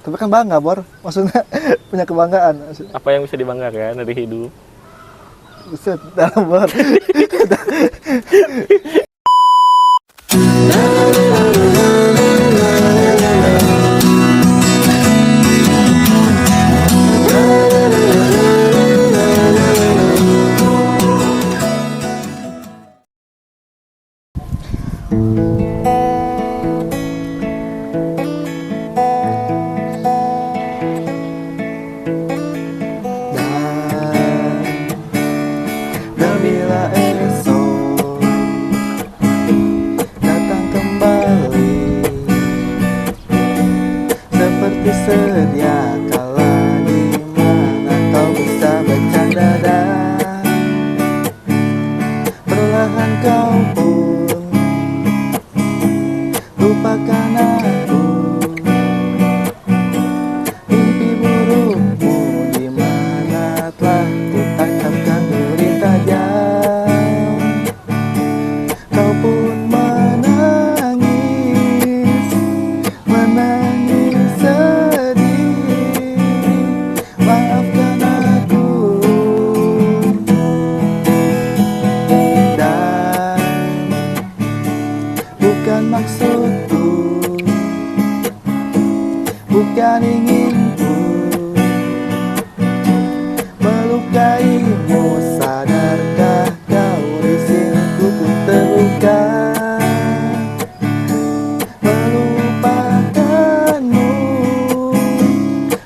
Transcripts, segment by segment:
Tapi kan bangga, Bor. Maksudnya punya kebanggaan. Apa yang bisa dibanggakan dari hidup? Buset, dalam, Bor. Dan bila esok datang kembali seperti sedia kala, di mana kau bisa bercanda dan perlahan kau pun lupakan aku. Mimpi burukmu di mana telah kutangkapkan duri tajam. Kau pun menangis, menangis sedih. Maafkan aku. Dan bukan maksudku, bukan inginku melukaimu. Sadarkah kau di sini ku terluka, melupakanmu,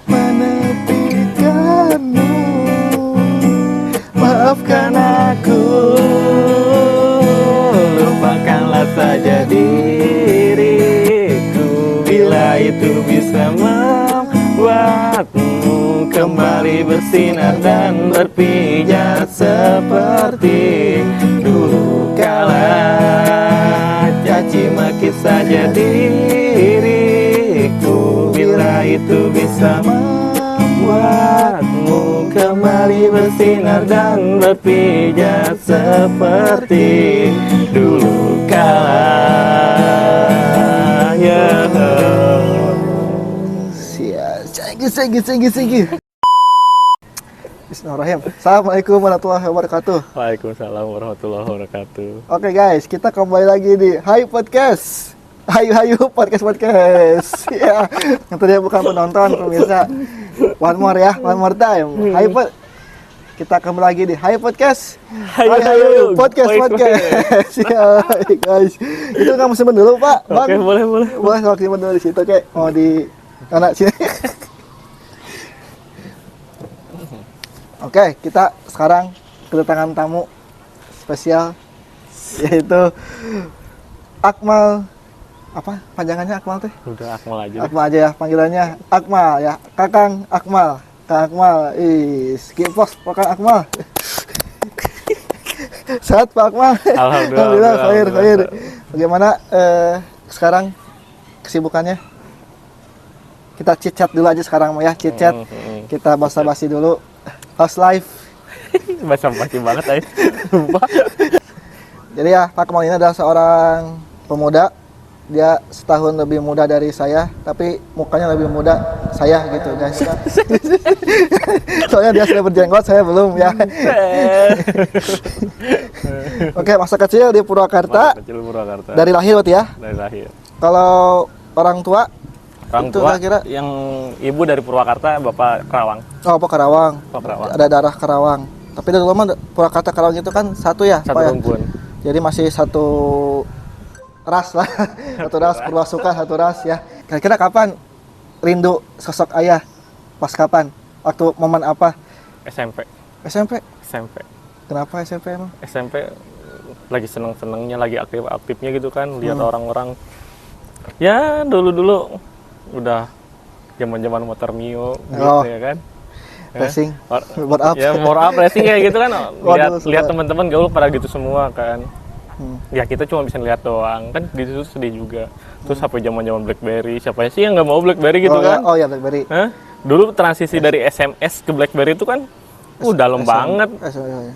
menepikanmu. Maafkan aku. Lupakanlah saja diriku, bila itu bisa membuatmu kembali bersinar dan berpijak seperti dulu kala. Caci maki saja diriku, bila itu bisa membuatmu kembali bersinar dan berpijak seperti dulu kala. Ya. Segi. Bismillahirrahmanirrahim. Assalamualaikum warahmatullahi wabarakatuh. Waalaikumsalam warahmatullahi wabarakatuh. Oke guys, kita kembali lagi di Hayu Podcast. Hayu podcast. Ya, yang tadinya bukan penonton, pemirsa. One more time. Hayu kita kembali lagi di Hayu Podcast. Hayu podcast. Ya, guys. Itu kamu simpen dulu, Pak. Bang. Oke, boleh. Boleh kalau simpen dulu di situ, oke. Mau di anak sini. Oke, kita sekarang kedatangan tamu spesial, yaitu Akmal. Apa panjangannya Akmal teh? Udah Akmal aja. Akmal aja ya panggilannya. Akmal ya, Kakang Akmal. Kang Akmal, skipos Kakang Akmal. Sehat Pak Akmal? Alhamdulillah, khair. Bagaimana sekarang kesibukannya? Kita chit-chat dulu aja sekarang ya, chit-chat. Kita basa-basi dulu. House life. Basa-basi banget aja. Lupa. Jadi ya, Pak Akmal ini adalah seorang pemuda. Dia setahun lebih muda dari saya, tapi mukanya lebih muda saya gitu guys. Soalnya dia sudah berjenggot, saya belum ya. Oke, masa kecil di Purwakarta. Dari lahir berarti ya? Dari lahir. Kalau orang tua kira-kira yang ibu dari Purwakarta, bapak Karawang. Oh, Pak Karawang. Ada darah Karawang. Tapi dari lama Purwakarta Karawang itu kan satu ya, satu rumpun. Jadi masih satu ras lah. Satu ras, Purwasuka satu ras ya. Kira-kira kapan rindu sosok ayah? Pas kapan? Waktu momen apa? SMP. Kenapa SMP emang? SMP lagi seneng-senengnya, lagi aktif-aktifnya gitu kan, lihat orang-orang. Ya dulu udah zaman motor Mio gitu ya kan. Racing, board up. Ya board up racing kayak gitu kan. Lihat teman-teman gaul pada gitu semua kan. Ya kita cuma bisa lihat doang kan, gitu sedih juga. Terus HP zaman BlackBerry, siapa sih yang nggak mau BlackBerry gitu kan? Oh ya BlackBerry. Dulu transisi dari SMS ke BlackBerry itu kan dalam banget.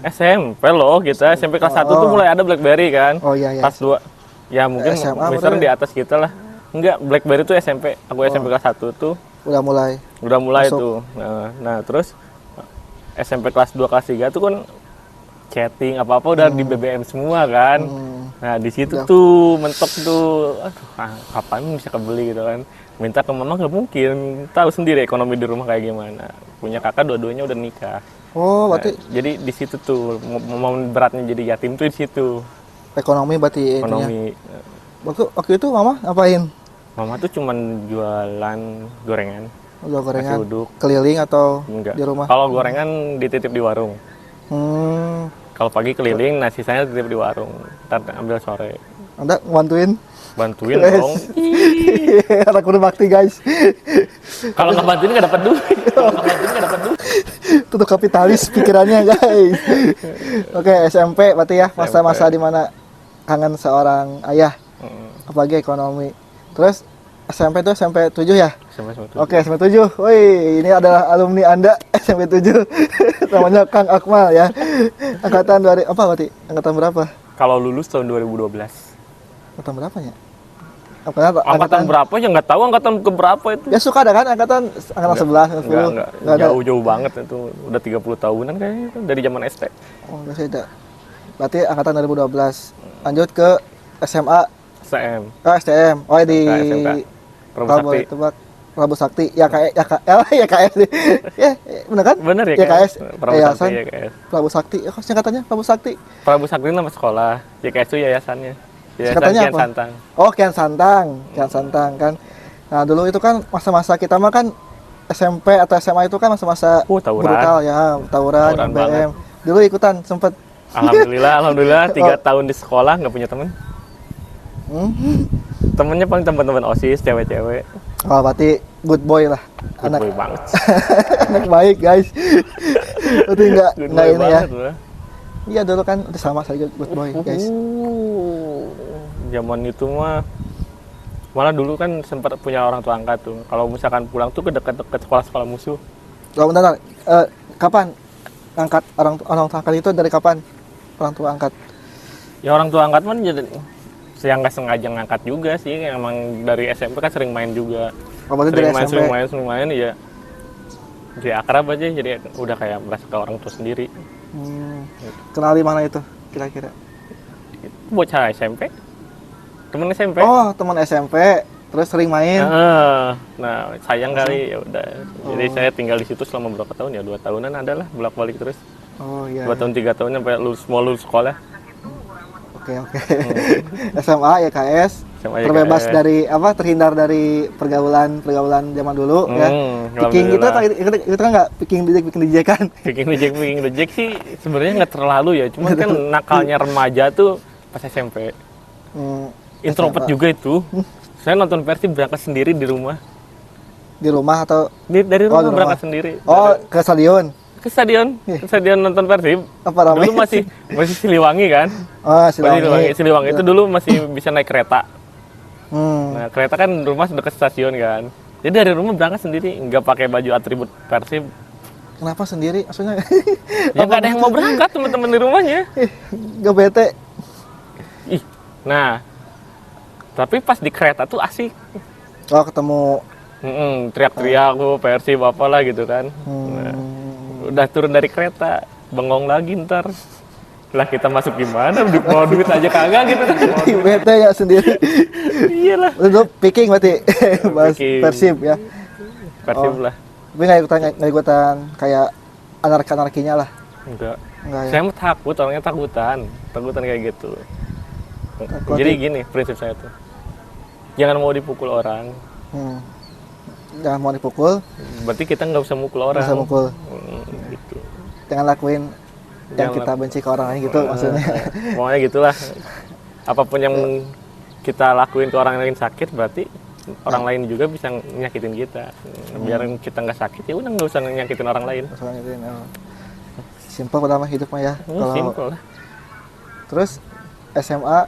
SMP loh kita, SMP kelas 1 tuh mulai ada BlackBerry kan. Oh iya. Kelas 2. Ya mungkin misalnya di atas kita lah. Enggak, BlackBerry tuh SMP. Aku SMP kelas 1 tuh Udah mulai. Udah mulai Masuk. tuh. Nah, terus SMP kelas 2 kelas 3 tuh kan chatting apa-apa udah di BBM semua kan. Nah, di situ Udah. tuh mentok tuh. Aduh, kapan bisa kebeli gitu kan. Minta ke mama nggak mungkin. Tahu sendiri ekonomi di rumah kayak gimana. Punya kakak dua-duanya udah nikah. Oh, Nah, berarti jadi di situ tuh momen beratnya jadi yatim tuh di situ. ekonomi berarti intinya. Ekonomi. Waktu itu mama ngapain? Mama tuh cuman jualan gorengan. Udah gorengan. Nasi uduk. Keliling atau Enggak. di rumah? Kalau gorengan dititip di warung. Hmm, Kalau pagi keliling, nah sisanya titip di warung. Ntar ambil sore. Anda bantuin? Bantuin Yes. dong. Anak udah bakti guys. Kalau nggak bantuin nggak dapat duit. Kalau nggak bantuin nggak dapat duit. Tutup kapitalis pikirannya guys. Oke, SMP berarti ya masa-masa dimana kangen seorang ayah, apalagi ekonomi. Terus SMP itu SMP 7 ya? Sampai suatu. Oke, SMP 7. Woi, ini adalah alumni Anda SMP 7. Namanya Kang Akmal ya. Angkatan apa berarti? Angkatan berapa? Kalau lulus tahun 2012. Angkatan berapa ya? Angkatan berapa ya nggak tahu angkatan ke berapa itu. Ya suka ada kan angkatan 11, 10. Enggak. Nggak ada. Jauh-jauh banget itu. Udah 30 tahunan kayaknya itu dari zaman SD. Oh, enggak sih ada. Berarti angkatan 2012. Lanjut ke SMA, SM. STM. Oh, di SMK. Prabu Prabu Sakti. Tebak. Prabu Sakti. Ya kayak ya KS sih. Ya, benar kan? Bener ya, Ya KS. Prabu Yayasan Sakti ya KS. Prabu Sakti. Oh, singkatannya Prabu Sakti. Prabu Sakti nama sekolah. YKS itu yayasannya. Yayasan Singkatannya Kian apa? Santang. Oh, Kian Santang. Kian Santang kan. Nah, dulu itu kan masa-masa kita mah kan SMP atau SMA itu kan masa-masa Tawuran. brutal ya, tawuran, Tawuran BM. Dulu ikutan sempet. Alhamdulillah 3 Oh. tahun di sekolah nggak punya temen. Temennya paling teman-teman OSIS, cewek-cewek. Oh, berarti good boy lah. Good Anak boy banget. anak baik, guys. Berarti enggak Good enggak boy ini ya. banget lah. Iya, dulu kan udah sama saja good boy, guys. Zaman itu mah malah dulu kan sempat punya orang tua angkat tuh. Kalau misalkan pulang tuh ke dekat-dekat sekolah-sekolah musuh. Oh, bentar. Kapan angkat orang tua angkat itu dari kapan? Orang tua angkat. Ya orang tua angkat mah jadi yang nggak sengaja ngangkat juga sih. Emang dari SMP kan sering main juga. Oh, berarti dari SMP. Sering main ya. Jadi akrab aja, jadi udah kayak merasa ke orang tua sendiri. Kenal di mana itu kira-kira? Bocah SMP, temen SMP. Oh, teman SMP, terus sering main. Nah sayang kali ya udah. Jadi saya tinggal di situ selama berapa tahun ya? 2 tahunan adalah bolak-balik terus. Oh iya. 2 tahun 3 tahun sampai lulus sekolah. Oke. SMA ya KS. SMA ya, Terbebas KS. dari terhindar dari pergaulan zaman dulu ya. Picking itu kan nggak picking DJ kan? Picking the Jack sih sebenarnya nggak terlalu ya. Cuman kan nakalnya remaja tuh pas SMP. Introvert SMA. juga itu. Saya nonton Persib berangkat sendiri di rumah. Di rumah atau Dari di rumah rumah. berangkat sendiri. Oh, ke stadion. Ke stadion nonton Persib. Apa ramai? Dulu masih Siliwangi kan? Oh, Siliwangi. Siliwangi itu dulu masih bisa naik kereta. Hmm. Nah, kereta kan rumah dekat stasiun kan. Jadi dari rumah berangkat sendiri, nggak pakai baju atribut Persib. Kenapa sendiri? Maksudnya Ya nggak ada yang mau berangkat teman-teman di rumahnya. gak bete. Ih, nah, tapi pas di kereta tuh asik. Oh, ketemu. Teriak-teriak Persib apalah gitu kan. Nah, udah turun dari kereta, bengong lagi ntar. Lah kita masuk gimana? Mau duit aja kagak gitu kan. Bete ya sendiri. Iyalah. Itu picking berarti. Bahas Picking. Persib ya. Persib lah. Tapi nggak ikutan kayak anarkinya lah. Enggak. Enggak ya. Saya mah takut, orangnya takutan kayak gitu. Takut Jadi ya? gini prinsip saya tuh, jangan mau dipukul orang, Jangan mau dipukul, berarti kita nggak usah mukul orang. bisa mukul. Gitu. Jangan lakuin yang Jangan kita benci ke orang lain gitu maksudnya. Pokoknya gitulah. Apapun yang kita lakuin ke orang lain sakit, berarti orang lain juga bisa nyakitin kita. Biar kita nggak sakit, ya udah nggak usah nyakitin orang lain. Maksudnya gitu, simple pertama hidup mah ya. Kalau Simple lah. terus SMA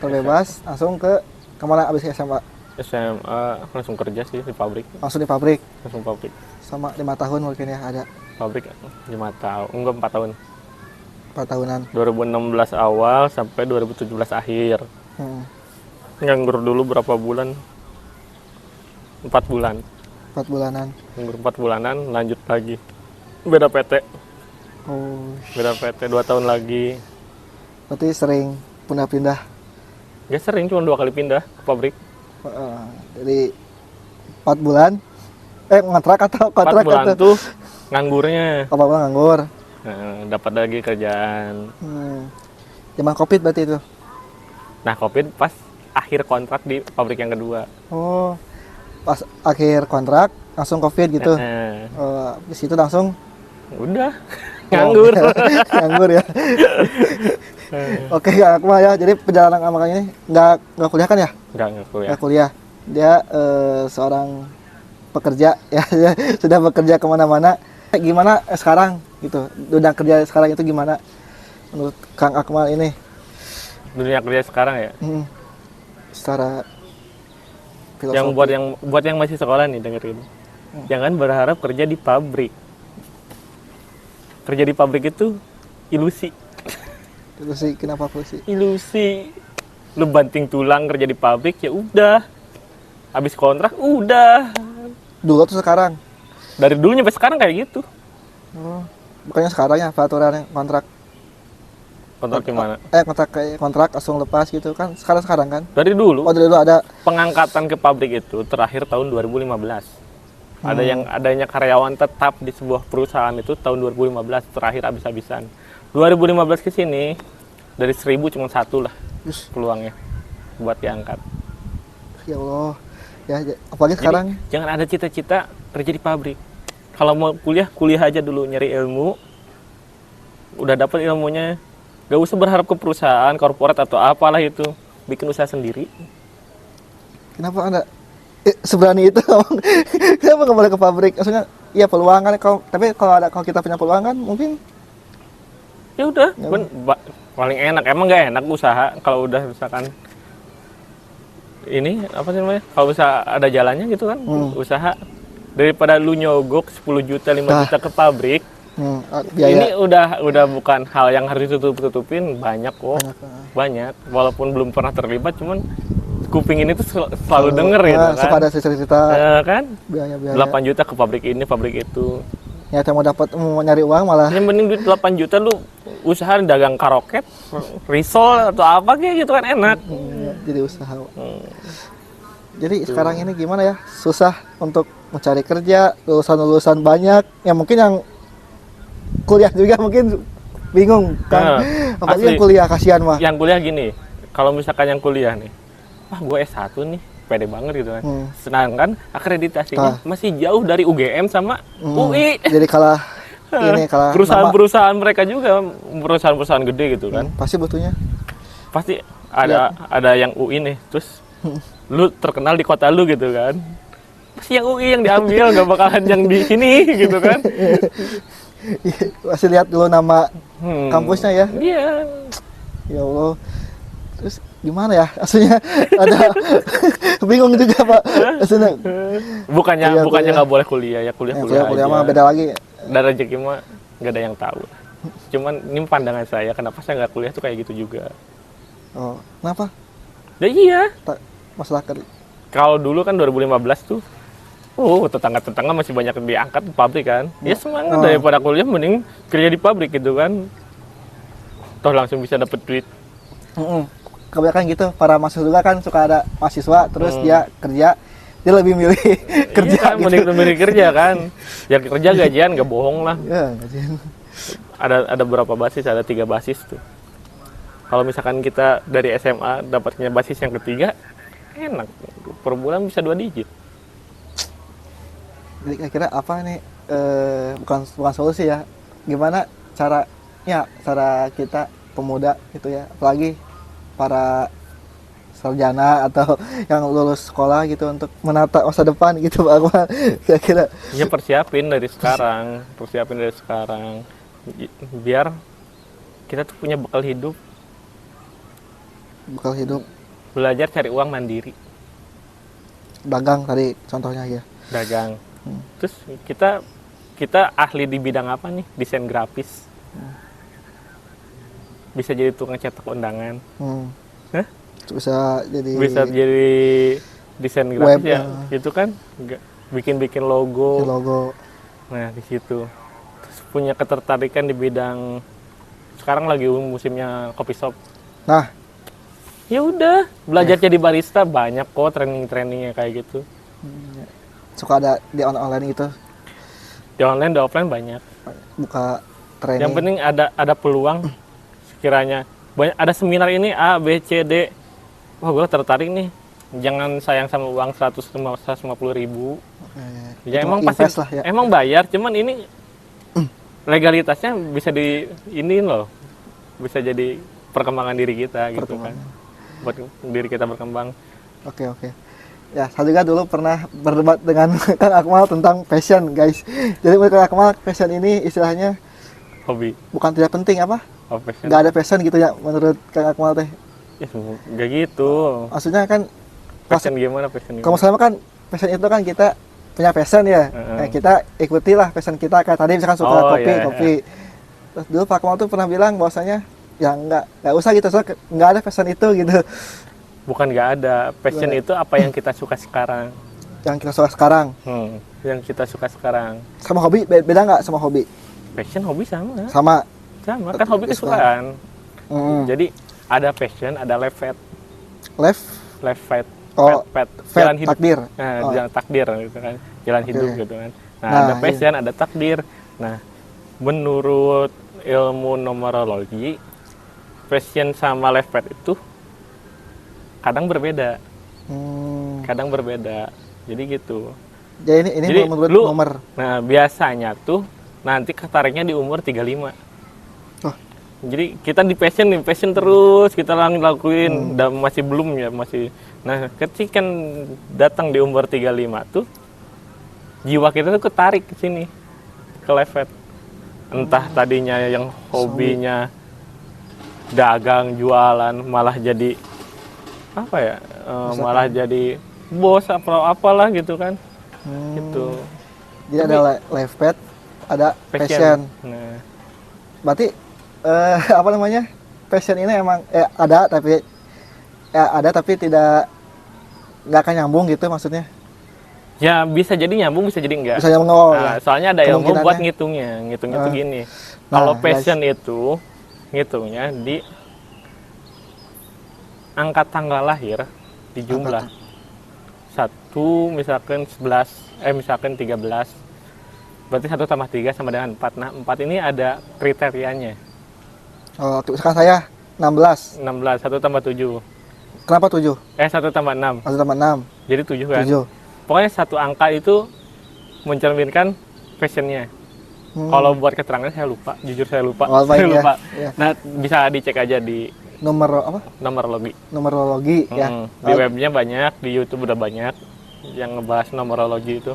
terbebas langsung ke kemana abis SMA? SMA langsung kerja sih di pabrik. Langsung di pabrik Langsung pabrik. sama 5 tahun mungkin ya ada Pabrik 5 tahun, enggak 4 tahun. 4 tahunan. 2016 awal sampai 2017 akhir. Nganggur dulu berapa bulan? 4 bulan. 4 bulanan. Nganggur 4 bulanan, lanjut lagi. Beda PT. Oh, Beda PT 2 tahun lagi. berarti sering pindah-pindah. Gak sering, cuma 2 kali pindah ke pabrik. Jadi 4 bulan ngontrak atau 4 kontrak bulan atau tuh nganggurnya. 4 bulan nganggur. Dapat lagi kerjaan. Zaman Covid berarti itu. Nah, Covid pas akhir kontrak di pabrik yang kedua. Oh, pas akhir kontrak langsung Covid gitu. Di situ langsung Udah nganggur. Nganggur ya. Oke, Kak Akmal ya. Jadi perjalanan Akmal ini nggak kuliah kan ya? Nggak kuliah. Nggak kuliah. Dia seorang pekerja ya, dia sudah bekerja kemana-mana. Gimana sekarang gitu? Udah kerja sekarang itu gimana menurut Kang Akmal ini? Dunia kerja sekarang ya. Secara filosofi. Yang buat yang masih sekolah nih dengerin. Jangan berharap kerja di pabrik. Kerja di pabrik itu ilusi. Ilusi, kenapa ilusi? Ilusi. Lu banting tulang kerja di pabrik ya udah. Habis kontrak udah. Dulu tuh sekarang. Dari dulu sampai sekarang kayak gitu. Bukannya sekarang ya peraturan kontrak. Kontrak gimana? Kontrak langsung lepas gitu kan. Sekarang kan? Dari dulu. Oh, dari dulu ada. Pengangkatan ke pabrik itu terakhir tahun 2015. Ada yang adanya karyawan tetap di sebuah perusahaan itu tahun 2015 terakhir habis-habisan. 2015 ke sini dari 1000 cuma 1 lah peluangnya buat diangkat. Ya Allah. Ya, apalagi sekarang. Jadi, jangan ada cita-cita kerja di pabrik. Kalau mau kuliah aja dulu, nyari ilmu. Udah dapat ilmunya, gak usah berharap ke perusahaan, korporat atau apalah itu. Bikin usaha sendiri. Kenapa Anda seberani itu? Kenapa nggak boleh ke pabrik? Maksudnya, iya peluang kan, tapi kalau kita punya peluang kan mungkin. Ya udah, paling enak. Emang gak enak usaha kalau udah misalkan ini apa sih namanya? Kalau bisa ada jalannya gitu kan, usaha daripada lu nyogok 10 juta, 5 juta ke pabrik. Ini udah bukan hal yang harus ditutup-tutupin, banyak kok. Banyak. Walaupun belum pernah terlibat, cuman kuping ini tuh selalu denger gitu kan. Suka ada cerita. Kan? Biaya. 8 juta ke pabrik ini, pabrik itu. Nyata mau nyari uang malah. Yang mending duit 8 juta lu usaha dagang karoket, risol atau apa kayak gitu kan enak. Jadi usaha. Jadi sekarang ini gimana ya? Susah untuk mencari kerja, lulusan-lulusan banyak. Ya mungkin yang kuliah juga mungkin bingung kan. Apalagi yang kuliah kasihan mah. Yang kuliah gini, kalau misalkan yang kuliah nih, gue S1 nih, pede banget gitu kan. Sedangkan akreditasinya masih jauh dari UGM sama UI. Jadi kalah perusahaan-perusahaan mereka juga, perusahaan-perusahaan gede gitu kan. Pasti butuhnya. Pasti ada yang UI nih, terus lu terkenal di kota lu gitu kan. Pasti yang UI yang diambil, nggak bakalan yang di sini gitu kan. Masih lihat dulu nama kampusnya ya. Iya. Ya Allah. Terus gimana ya? Aslinya ada bingung juga Pak. Aslinya. Bukannya nggak boleh kuliah ya, kuliah aja. Mah beda lagi. Dan rezeki mah nggak ada yang tahu. Cuman ini pandangan saya, kenapa saya nggak kuliah tuh kayak gitu juga. Oh, kenapa? Ya iya. Masalah kerja. Kalau dulu kan 2015 tuh, tetangga-tetangga masih banyak diangkat di pabrik kan. Ya semangat daripada kuliah mending kerja di pabrik gitu kan. Toh langsung bisa dapet duit. Kebanyakan gitu, para mahasiswa juga kan suka ada mahasiswa terus dia kerja, dia lebih milih kerja kan, gitu. mending milih kerja kan. Ya kerja gajian nggak bohong lah. Ya, gajian. Ada berapa basis? Ada 3 basis tuh. Kalau misalkan kita dari SMA dapatnya basis yang ketiga, enak. Per bulan bisa 2 digit. Jadi kira-kira apa nih? Bukan solusi ya. Gimana cara kita pemuda gitu ya, apalagi para sarjana atau yang lulus sekolah gitu untuk menata masa depan gitu Pak Akmal, kira-kira. Ya persiapin dari sekarang, biar kita tuh punya bekal hidup. Belajar cari uang mandiri. Dagang tadi contohnya ya. Dagang. Terus kita ahli di bidang apa nih? Desain grafis. Bisa jadi tukang cetak undangan. Bisa jadi web desain grafis ya. Itu kan bikin logo. Nah, di situ. Terus punya ketertarikan di bidang sekarang lagi musimnya kopi shop. Nah, ya udah, belajar jadi barista banyak kok training-trainingnya kayak gitu. Suka ada di online gitu. Di online, di offline banyak. Buka training. Yang penting ada peluang sekiranya. Banyak ada seminar ini A, B, C, D. Wah, gue tertarik nih. Jangan sayang sama uang 150.000. Ya emang pasti lah, ya. emang bayar, cuman ini legalitasnya bisa diiniin loh. Bisa jadi perkembangan diri kita gitu kan. Buat diri kita berkembang. Oke. Ya, saya juga dulu pernah berdebat dengan Kang Akmal tentang passion, guys. Jadi menurut Kang Akmal, passion ini istilahnya Hobi. bukan tidak penting apa? Oh, passion. Nggak ada passion gitu ya menurut Kang Akmal teh. Ya, nggak gitu. Maksudnya kan Passion gimana passion? kalau misalnya kan passion itu kan kita punya passion ya. Nah, kita ikutilah passion kita. Kayak tadi misalkan suka kopi. Terus dulu Pak Akmal tuh pernah bilang bahwasanya ya nggak usah gitu, soalnya nggak ada passion itu gitu. Bukan nggak ada. Passion itu apa yang kita suka sekarang. Yang kita suka sekarang. Yang kita suka sekarang. Sama hobi beda nggak sama hobi? Passion, hobi sama. Sama. Kan hobi kesukaan. Jadi ada passion, ada life path. Life path. Jalan hidup. Takdir. Nah, jalan takdir gitu kan. Jalan hidup gitu kan. Nah, ada passion, ada takdir. Nah, menurut ilmu numerologi, passion sama life path itu kadang berbeda. Kadang berbeda. Jadi gitu. Jadi ini menurut nomor. Nah, biasanya tuh nanti ketariknya di umur 35. Jadi kita di passion terus kita lakuin, dan masih belum ya, masih. Nah, ketika datang di umur 35 tuh jiwa kita tuh ketarik ke sini, ke level. Entah tadinya yang hobinya dagang, jualan, malah jadi apa ya? Malah jadi bos apalah gitu kan. Gitu. Jadi ada life path, ada passion. Nah, berarti apa namanya? Passion ini emang ada tapi nggak akan nyambung gitu maksudnya. Ya bisa jadi nyambung, bisa jadi enggak. Bisa nyambung. Nah, soalnya ada ilmu buat ngitungnya tuh gini. Kalau passion itu ngitungnya di angka tanggal lahir di jumlah. 1 misalkan 11, misalkan 13. Berarti 1 tambah 3 sama dengan 4. Nah, 4 ini ada kriterianya. Oh, misalkan saya 16. 1 tambah 7. Kenapa 7? 1 tambah 6. 1 tambah 6. Jadi 7 kan? 7. Pokoknya satu angka itu mencerminkan passionnya. Kalau buat keterangan saya lupa, jujur saya lupa. Saya lupa. Ya. Nah, bisa dicek aja di numerologi ya. Di webnya banyak, di YouTube udah banyak yang ngebahas numerologi itu.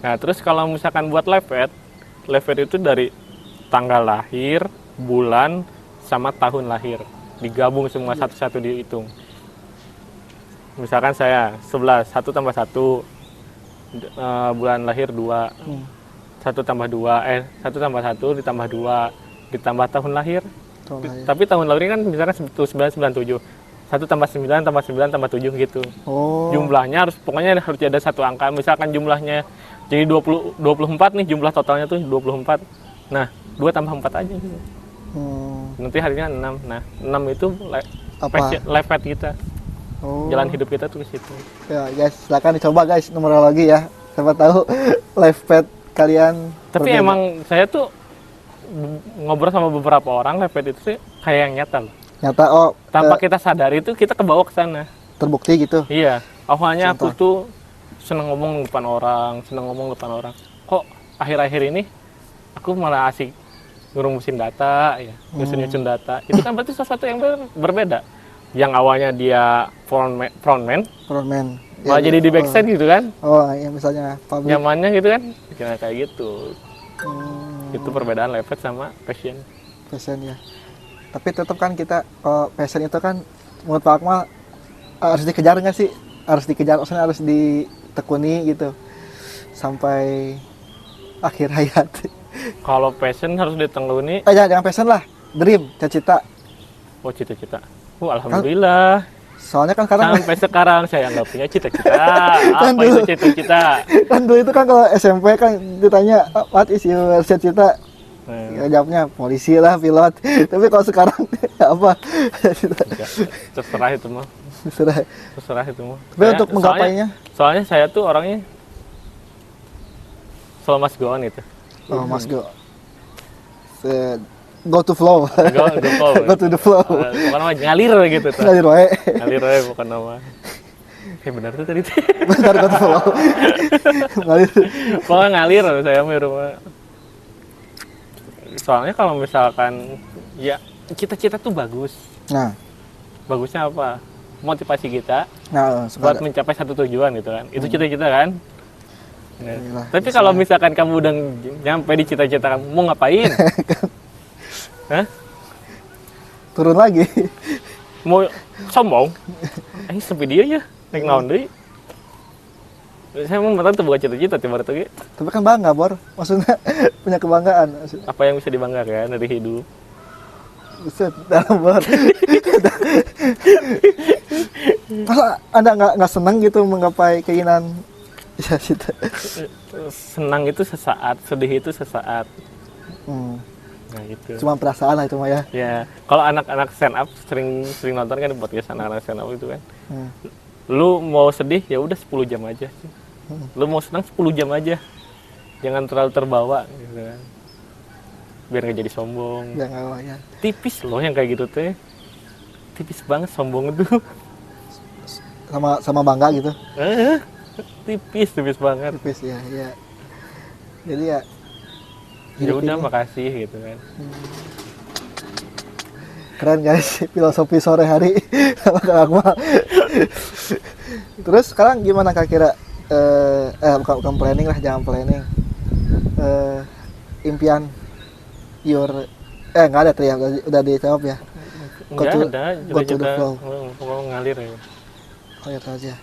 Nah, terus kalau misalkan buat life path itu dari tanggal lahir, bulan, sama tahun lahir. Digabung semua satu-satu dihitung. Misalkan saya 11, 1 tambah 1, bulan lahir 2, 1 tambah 2, 1 tambah 1 ditambah 2, ditambah tahun lahir. Tapi tahun lahir kan misalkan 1997, 1 tambah 9 tambah 9 tambah 7 gitu. Jumlahnya pokoknya harus ada satu angka. Misalkan jumlahnya jadi 24 nih, jumlah totalnya tuh 24. Nah, 2 tambah 4 aja gitu. Nanti harinya 6. Nah, 6 itu life path kita. Jalan hidup kita tuh ke situ. Ya, guys, silakan dicoba guys numerologi ya. Siapa tahu life path kalian. Tapi berbeda. Emang saya tuh ngobrol sama beberapa orang, life path itu sih kayak yang nyata loh. Nyata tanpa kita sadari itu kita kebawa ke sana. Terbukti gitu. Iya. Awalnya aku tuh seneng ngomong depan orang. Kok akhir-akhir ini aku malah asik ngerumusin data ya, nyusun data. Itu kan berarti sesuatu yang berbeda. Yang awalnya dia frontman malah jadi di backside gitu kan. Ya misalnya public. Nyamannya gitu kan, kayak gitu. Itu perbedaan life path sama passion ya. Tapi tetap kan kita passion itu kan menurut Pak Akmal harus dikejar nggak sih? Harus dikejar, maksudnya harus ditekuni gitu sampai akhir hayat. Kalau passion harus ditekuni. Jangan passion lah, dream, cita-cita. Cita-cita. Alhamdulillah. Soalnya kan sekarang Sampai sekarang saya nggak punya cita-cita. Kan Apa itu dulu. cita-cita? kan dulu itu kan kalau SMP kan ditanya what is your cita-cita, ya, jawabnya polisi lah, pilot. Tapi kalau sekarang apa? Enggak, terserah itu mah. Sudah. Terserah itu mah. Tapi untuk menggapainya, Soalnya saya tuh orangnya so must go on itu. oh mas go, go to flow, Go flow. go to the flow. Bukan nama ngalir gitu tuh. Ngalir wae. Ngalir aja bukan nama. Benar tuh tadi. Bentar, go to flow. Ngalir. Pokoknya ngalir saya mah di rumah. Soalnya kalau misalkan ya cita-cita tuh bagus. Nah, Bagusnya apa? Motivasi kita nah buat sekarang. mencapai satu tujuan gitu kan. Itu cita-cita kan. Nah, Iyalah, tapi kalau misalkan kamu udah nyampe di cita-cita kamu mau ngapain? Hah? Turun lagi. Mau sombong? Sampai dia ya. Naik naon deui. Saya mau tuh bukan cita-cita tiba tiba Tapi kan bangga, Bor. Maksudnya punya kebanggaan. apa yang bisa dibanggakan dari hidup. Buset, dalam Bor. Masa Anda nggak senang gitu menggapai keinginan cita-cita? Senang itu sesaat, sedih itu sesaat. Hmm. Nah gitu. Cuma perasaan lah itu mah ya. Ya, kalau anak-anak stand up sering nonton kan di podcast anak-anak stand up itu kan. Hmm. Lu mau sedih ya udah 10 jam aja. Lu mau senang 10 jam aja. Jangan terlalu terbawa gitu kan. Biar nggak jadi sombong. Ya nggak ya. Tipis loh yang kayak gitu teh. Tipis banget sombong itu. Sama bangga gitu. Tipis banget. Tipis ya, ya. Jadi ya. Ya hidup udah ini makasih gitu kan. keren guys, filosofi sore hari sama Kang Akmal. Terus sekarang gimana Kak kira? Bukan planning lah, jangan planning. Impian your nggak ada tuh ya, udah dijawab ya. Go Enggak to- ada, go to the flow. mau ngalir ya. Oh ya aja.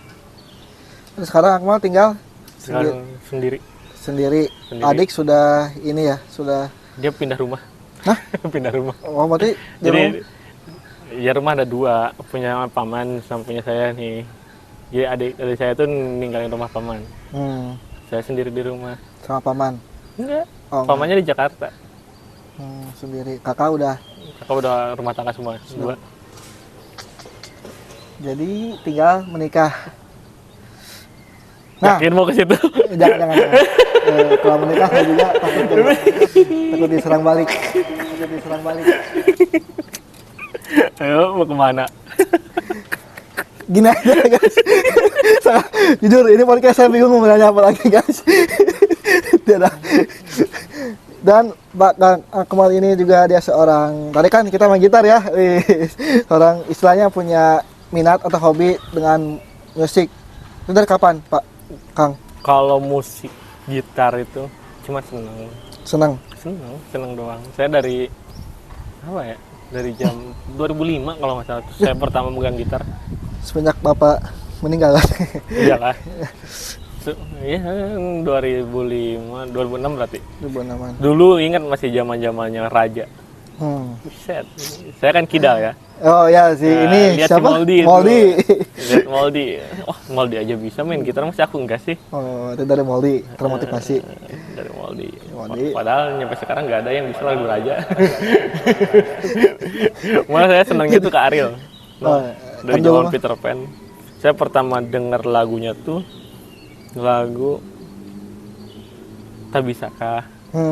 Terus sekarang Akmal tinggal Sekarang sendiri. sendiri. Sendiri. Adik sudah ini ya, sudah. Dia pindah rumah. Hah? Pindah rumah. Oh berarti di Jadi rumah- ya rumah ada dua, punya paman sama punya saya nih. Jadi adik saya tuh ninggalin rumah paman. Saya sendiri di rumah. sama paman. Enggak. Oh, Pamannya di Jakarta. sendiri. Kakak udah. Kakak udah rumah tangga semua. Dua. Jadi tinggal menikah. Nah, Yakin mau ke situ? jangan. Kalau menikah saya juga takut diserang balik. Takut diserang balik. Ayo mau kemana? Gini aja guys. Jujur ini podcast saya bingung mau nanya apa lagi guys. Tidak. Dan Kang Akmal ini juga dia seorang, tadi kan kita main gitar ya. Seorang istilahnya punya minat atau hobi dengan musik. Itu dari kapan Pak Kang? Kalau musik gitar itu cuma Senang. senang doang. Saya dari apa ya? Dari jam 2005 kalau nggak salah. Saya pertama megang gitar. Semenjak Bapak meninggal. Iyalah. Iya 2005, 2006 berarti. Ribuan. Dulu ingat masih zaman-zamannya Raja. Buset. Saya kan kidal ya. Oh ya si Nah, ini lihat si siapa? Moldy itu. Moldy. Lihat Moldy. Oh, Moldy aja bisa main gitar, masih aku enggak sih? Oh itu dari Moldy termotivasi. Dari Moldy. Moldy. Padahal nyampe sekarang nggak ada yang bisa lagu Raja. Malah saya senangnya tuh ke Ariel. Oh, Dari kan dulu zaman mah. Peter Pan. Saya pertama denger lagunya tuh lagu Tak Bisakah.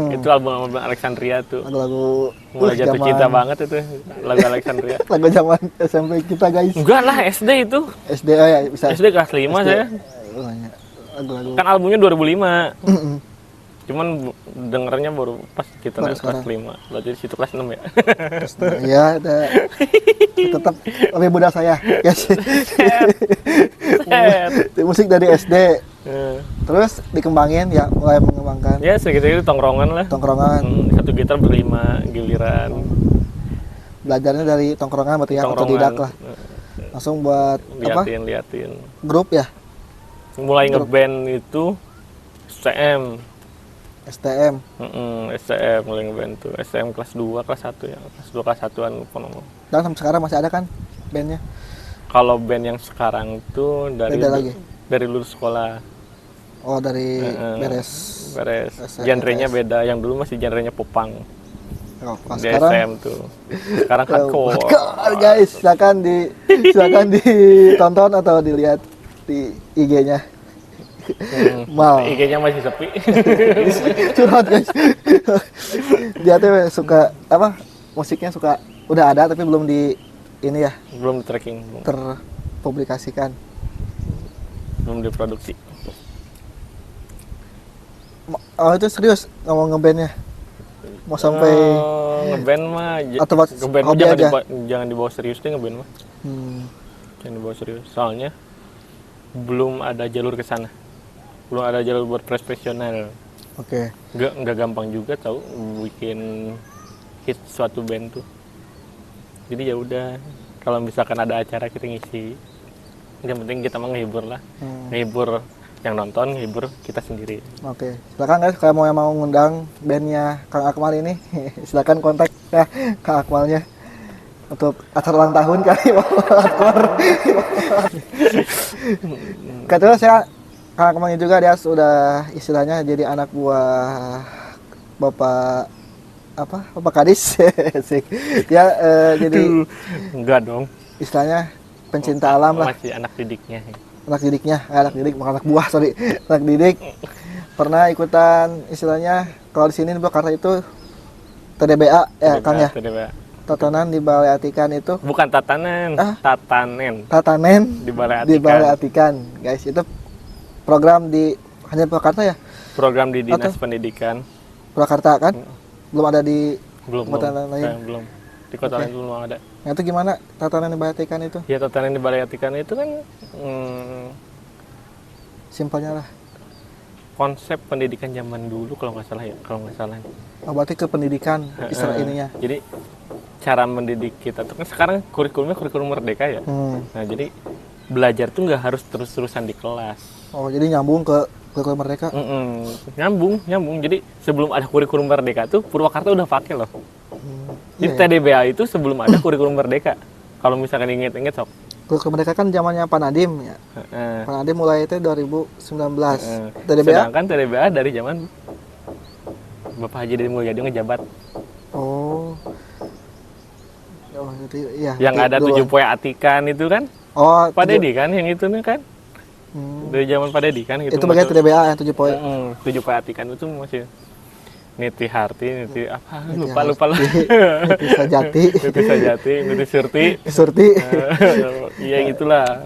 Itu album Alexandria tuh. Lagu Mulai jatuh cinta banget itu lagu Alexandria. Lagu zaman SMP kita guys. Enggak lah, SD itu. SD oh ya bisa. SD kelas 5 saya. Lagu-lagu. Kan albumnya 2005. Cuman dengernya baru pas kita Baru kelas sekarang. 5. Berarti di situ kelas 6 ya. Iya, tetap lebih muda saya, guys. Musik dari SD, terus dikembangin ya, mulai mengembangkan Ya segitu-gitu tongkrongan lah. tongkrongan. Satu gitar berlima, giliran. Belajarnya dari tongkrongan berarti ya, otodidak lah. Langsung buat apa? Liatin. Grup ya, Mulai ngeband itu STM. STM. STM mulai ngeband tuh. STM kelas 2, kelas 1 ya. Kelas 2, kelas 1-an lupa nomor. Dan sampai sekarang masih ada kan bandnya? Kalau band yang sekarang tuh Beda lagi. dari lulus sekolah. Oh, dari beres. Genrenya beda. Yang dulu masih genrenya popang. Oh, pas Di sekarang SM tuh. Sekarang hardcore. hardcore, guys. Silakan ditonton atau dilihat di IG-nya. Mal. IG-nya masih sepi. Curhat, guys. Dia tuh suka apa? Musiknya suka udah ada tapi belum di ini ya, Belum tracking, terpublikasikan. belum diproduksi. Oh, itu serius ngomong ngebandnya? Mau sampai ngeband mah atau buat ngeband hobi aja? jangan dibawa serius deh ngeband mah. Jangan dibawa serius. Soalnya belum ada jalur ke sana. Belum ada jalur buat profesional. Oke. Nggak gampang juga tahu bikin hit suatu band tuh. Jadi ya udah, kalau misalkan ada acara kita ngisi. Yang penting kita mau ngehibur lah. Ngehibur yang nonton, ngehibur kita sendiri. Oke. Silakan guys kalau yang mau ngundang bandnya Kang Akmal ini, silakan kontak ya Kang Akmalnya untuk acara ulang tahun kali hardcore. Kebetulan saya Kang Akmalnya juga dia sudah istilahnya jadi anak buah Bapak apa? Bapak Kadis. Asik. Dia jadi Enggak dong. istilahnya pencinta alam lah. Masih anak didiknya. Anak didik bukan anak buah, sorry. Anak didik pernah ikutan istilahnya kalau di sini di Jakarta itu TDBA ya Kang ya. TDBA. Tatanan di Balai Atikan itu Bukan tatanen, tatanen. Tatanen Di Balai Atikan. di Balai Atikan, guys. Itu program di hanya Purwakarta ya? Program di Dinas Atau? Pendidikan. Purwakarta kan? Belum ada di Belum. Belum. Di kota lain belum ada. Nah, itu gimana tatanan di Balai Atikan itu? Ya tatanan di Balai Atikan itu kan Simpelnya lah. konsep pendidikan zaman dulu kalau nggak salah. Oh, berarti ke pendidikan istilah ininya. Jadi cara mendidik kita tuh kan sekarang kurikulumnya kurikulum merdeka ya. Nah jadi belajar tuh nggak harus terus-terusan di kelas. Oh, jadi nyambung ke kurikulum merdeka. Nyambung. Jadi sebelum ada kurikulum merdeka tuh Purwakarta udah pakai loh. Jadi Iya, TDBA itu sebelum ada kurikulum merdeka. Kalau misalkan inget-inget sok. Kurikulum merdeka kan zamannya Pak Nadiem ya. Pak Nadiem mulai itu 2019. TDBA? Sedangkan TDBA dari zaman Bapak Haji Deddy Mulyadi ngejabat. Oh, itu iya. Yang ada 7 poe Atikan itu kan? Oh, Pak Deddy kan yang itu nih kan? Dari zaman Pak Deddy kan itu bagian TDBA yang 7 poin. 7 poe Atikan itu masih Niti Harti, Niti apa? Lupa lah. Niti Sajati. Niti Surti. Iya gitulah.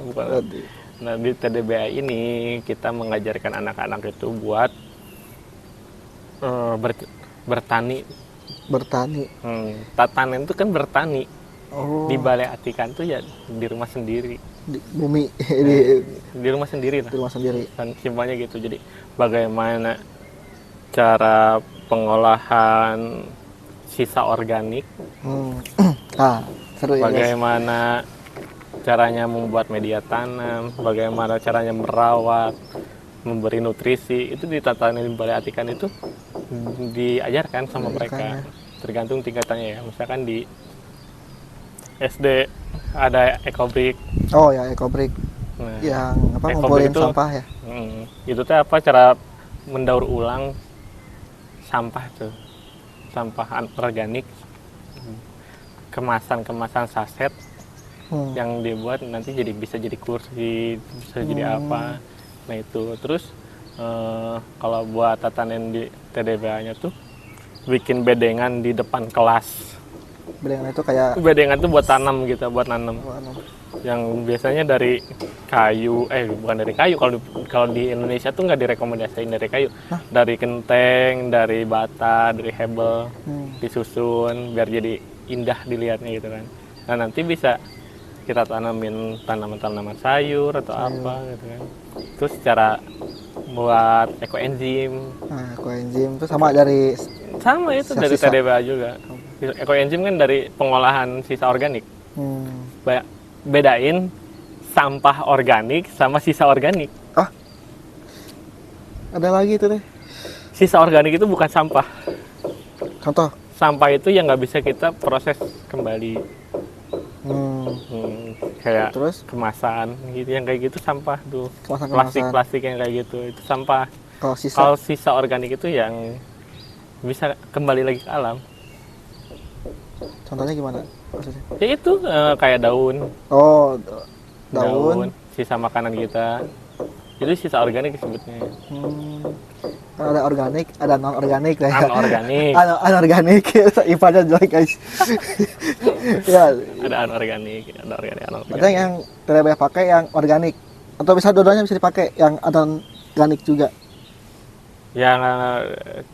Nah di TDBA ini kita mengajarkan anak-anak itu buat bertani. Tatanen itu kan bertani. Oh. Di Balai Atikan tuh ya di rumah sendiri. Di bumi di rumah sendiri lah. Di rumah sendiri. Dan simpelnya gitu. Jadi bagaimana cara pengolahan sisa organik, seru ya, bagaimana caranya membuat media tanam, bagaimana caranya merawat, memberi nutrisi, itu di tatanan di Balai Atikan itu diajarkan sama mereka. Tergantung tingkatannya ya. Misalkan di SD ada ekobrik. Oh ya, ekobrik. Nah, yang apa ngumpulin sampah ya. Itu tuh apa cara mendaur ulang sampah tuh, sampah organik, kemasan saset yang dibuat nanti bisa jadi kursi, bisa jadi apa. Nah itu terus kalau buat tatanan di TDBA-nya tuh bikin bedengan di depan kelas. Bedengan tuh buat tanam gitu, buat nanam. Yang biasanya dari kayu, bukan dari kayu, kalau di Indonesia tuh nggak direkomendasiin dari kayu. Dari genteng, dari bata, dari hebel, disusun biar jadi indah dilihatnya gitu kan. Nah nanti bisa kita tanamin tanaman sayur atau apa gitu kan. Terus cara buat ekoenzim. Ekoenzim itu sama dari dari TDBA juga. Ekoenzim kan dari pengolahan sisa organik. Bedain sampah organik sama sisa organik. Ada lagi itu deh. Sisa organik itu bukan sampah. Contoh? Sampah itu yang nggak bisa kita proses kembali. kayak Terus kemasan gitu, yang kayak gitu sampah tuh. kemasan-kemasan. Plastik yang kayak gitu itu sampah. Kalau sisa Kalau sisa organik itu yang bisa kembali lagi ke alam. contohnya gimana maksudnya? Ya itu kayak daun, Oh, daun. sisa makanan kita. Itu sisa organik disebutnya. Kan ada organik, ada non organik lah ya. Anorganik. Anorganik. IPA-nya jelek guys. Ya, Ada anorganik. ada yang tidak boleh pakai yang organik. Atau bisa dua-duanya bisa dipakai yang anorganik juga. Yang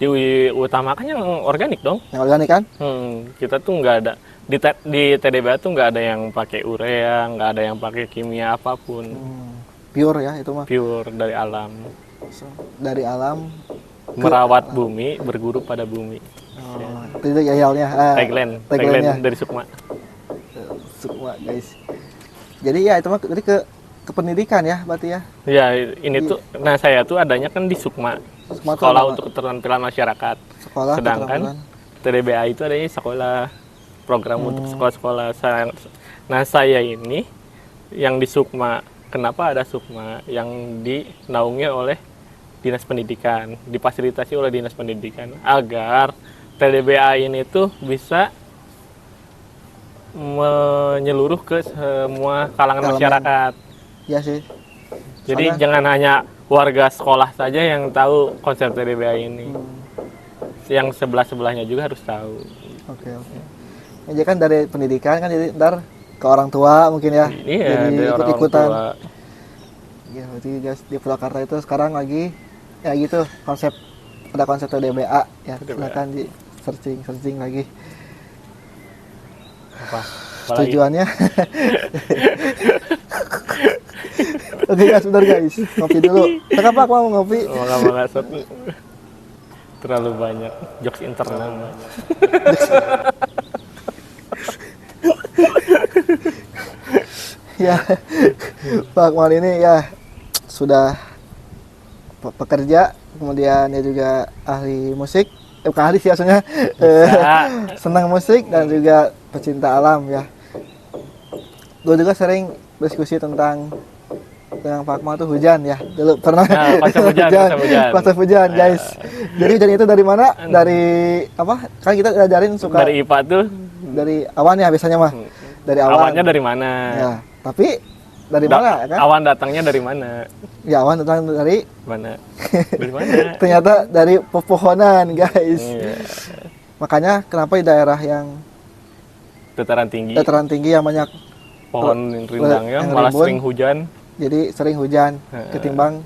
diutamakan yang organik dong. Yang organik kan? Kita tuh nggak ada di TDBA tuh nggak ada yang pakai urea, nggak ada yang pakai kimia apapun. Pure ya itu mah. Pure dari alam. Dari alam. Merawat bumi, berguru pada bumi. Itu yayalnya. Tagline dari Sukma. Sukma guys. Jadi ya itu mah berarti ke pendidikan ya berarti ya. Ya ini tuh, nah saya tuh adanya kan di Sukma. Sukma Sekolah apa? untuk keterampilan masyarakat. Sekolah Sedangkan TDBA itu adanya sekolah program untuk sekolah-sekolah. Nah saya ini yang di Sukma. Kenapa ada Sukma yang dinaungi oleh Dinas Pendidikan, difasilitasi oleh Dinas Pendidikan agar TDBA ini tuh bisa menyeluruh ke semua kalangan masyarakat. Ya sih. Jadi jangan hanya warga sekolah saja yang tahu konsep TDBA ini. Yang sebelah-sebelahnya juga harus tahu. Oke. Jadi kan dari pendidikan kan jadi ntar ke orang tua mungkin ya. Iya, jadi dari ikut-ikutan. orang tua. Ya, berarti guys di Purwakarta itu sekarang lagi ya gitu ada konsep TDBA ya. Silakan di searching lagi. Apa Tujuannya. Oke guys, bentar guys. Ngopi dulu. Kakak apa mau ngopi? Mangga terlalu banyak jokes internal. Ya, Pak Akmal ini ya sudah pekerja, kemudian dia juga ahli musik, bukan ahli sih maksudnya, senang musik dan juga pecinta alam ya. Gue juga sering diskusi tentang Pak Akmal tuh hujan ya, dulu pernah konsep hujan guys. Jadi hujan itu dari mana? Dari apa? Kan kita diajarin suka dari IPA tuh dari awan ya biasanya mah. Dari awan. Awannya dari mana? Ya, tapi dari mana kan? Awan datangnya dari mana? Ya, awan datang dari mana? Dari mana? Ternyata dari pepohonan, guys. Iya. Makanya kenapa di daerah yang Dataran tinggi yang banyak pohon rindangnya yang malah rimbun, sering hujan. Jadi sering hujan ketimbang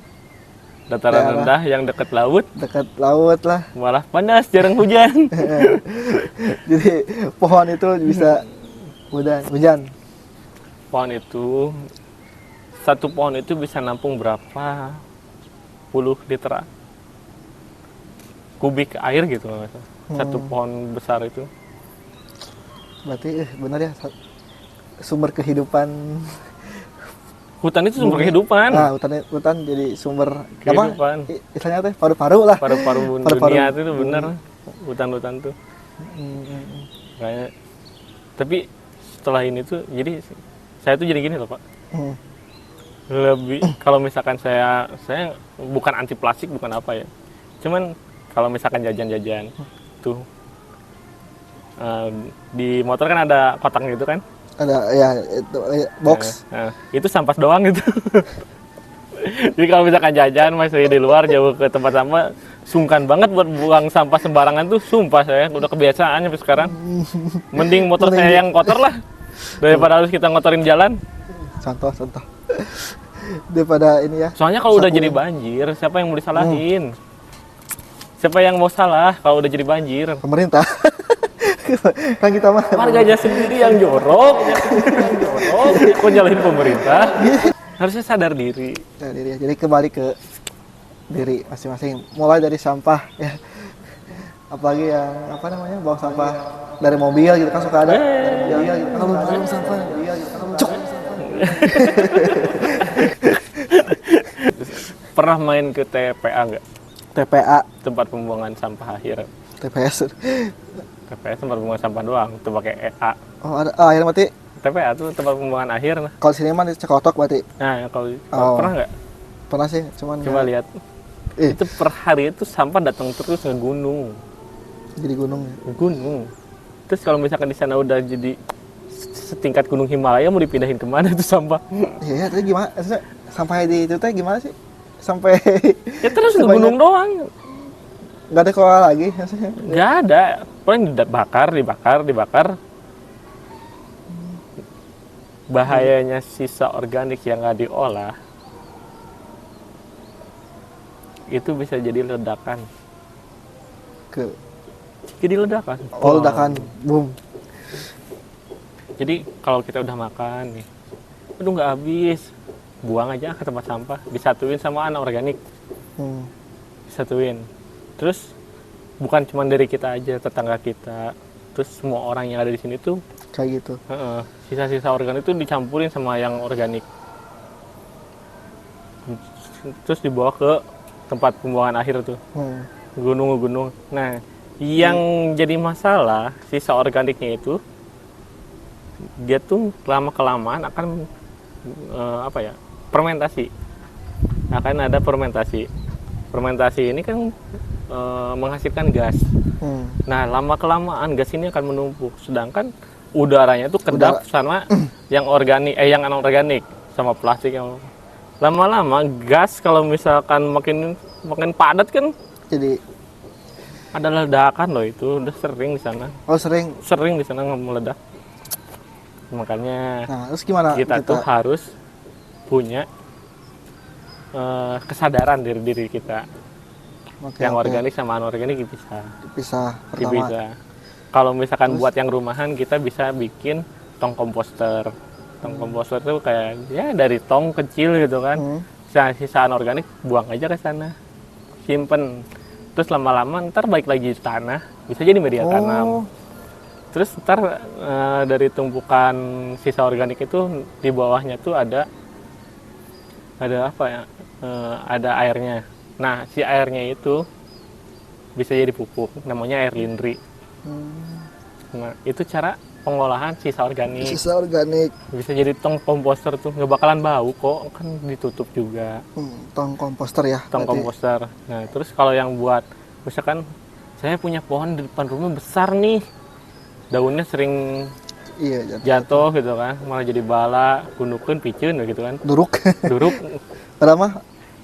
dataran daerah rendah yang dekat laut lah. malah panas, jarang hujan. Jadi pohon itu bisa hujan. Satu pohon itu bisa nampung berapa puluh liter kubik air gitu Mas. Satu pohon besar itu. Berarti benar ya sumber kehidupan. Hutan itu sumber kehidupan. Nah, hutan jadi sumber kehidupan. Apa? Istilahnya teh paru-paru lah. Paru-paru dunia itu benar. Hutan-hutan tuh. Kayak tapi setelah ini tuh jadi saya tuh jadi gini loh Pak. Lebih kalau misalkan saya bukan anti plastik, bukan apa ya. Cuman kalau misalkan jajan-jajan tuh di motor kan ada kotak gitu kan? Ada ya itu box. Nah, itu sampah doang gitu. Jadi kalau misalkan jajan masih di luar jauh ke tempat sampah, sungkan banget buat buang sampah sembarangan tuh, sumpah saya udah kebiasaan sampai sekarang. Mending motor saya yang kotor lah daripada harus kita ngotorin jalan. Contoh. Daripada ini ya. Soalnya kalau udah jadi banjir, siapa yang mau disalahin? Siapa yang mau salah kalau udah jadi banjir? Pemerintah. Kan kita mah warganya sendiri yang jorok. Kok nyalahin pemerintah? Harusnya sadar diri. Jadi kembali ke diri masing-masing. Mulai dari sampah ya. Apalagi yang apa namanya buang sampah dari mobil gitu kan suka ada. Dari mobil gitu. Kalau buang sampah, cuk. Pernah main ke TPA nggak? TPA, tempat pembuangan sampah akhir. TPS. TPS tempat pembuangan sampah doang, itu pakai EA. Oh ada, akhirnya mati. TPA tuh tempat pembuangan akhir. Nah, Kalau sini mah di Cekotok berarti. nah kalau Oh. pernah nggak? Pernah sih, cuman Coba lihat. Eh. Itu per hari itu sampah datang terus ke gunung. jadi gunung. Gunung. Terus kalau misalkan di sana udah jadi setingkat gunung Himalaya, mau dipindahin kemana itu sampah? Iya, itu gimana? Maksudnya, sampai di itu teh gimana sih? Sampai Ya terus di sebanyak- gunung doang. nggak ada kelola lagi maksudnya. Nggak ada. Paling dibakar. Bahayanya sisa organik yang nggak diolah, itu bisa jadi ledakan. Ke Jadi ledakan. ledakan, boom. Jadi kalau kita udah makan nih, aduh nggak habis, buang aja ke tempat sampah, disatuin sama anorganik, Hmm. disatuin. Terus bukan cuma dari kita aja, tetangga kita, terus semua orang yang ada di sini tuh Kayak gitu. sisa-sisa organik itu dicampurin sama yang organik, terus dibawa ke tempat pembuangan akhir tuh, Hmm. gunung. Nah, yang jadi masalah sisa organiknya itu, dia tuh lama kelamaan akan fermentasi. Akan ada fermentasi. Fermentasi ini kan menghasilkan gas. Hmm. Nah, lama kelamaan gas ini akan menumpuk, sedangkan udaranya tuh kedap sama yang organik, yang anorganik, sama plastik yang lama-lama gas kalau misalkan makin padat kan Jadi, ada ledakan loh, itu udah sering di sana. sering. Di sana meledak. Makanya Nah, terus gimana kita tuh harus punya kesadaran diri kita. Oke, Yang oke. organik sama anorganik bisa. Pisah pertama. Bisa. Kalau misalkan Terus? buat yang rumahan, kita bisa bikin tong komposter. Tong komposter tuh kayak ya dari tong kecil gitu kan. Hmm. Sisa anorganik buang aja ke sana. Simpen. Terus lama-lama ntar balik lagi di tanah, bisa jadi media tanam. Terus ntar dari tumpukan sisa organik itu di bawahnya tuh ada apa ya? Ada airnya. Nah, si airnya itu bisa jadi pupuk, namanya air lindri. Nah, itu cara pengolahan sisa organik. Sisa organik. Bisa jadi tong komposter tuh, nggak bakalan bau kok, kan ditutup juga. Tong komposter ya. Tong berarti. komposter. Nah, terus kalau yang buat, misalkan saya punya pohon di depan rumah besar nih, daunnya sering Iya, jatuh gitu kan, malah jadi bala, gundukeun, piceun gitu kan, Duruk. duruk. Padahal mah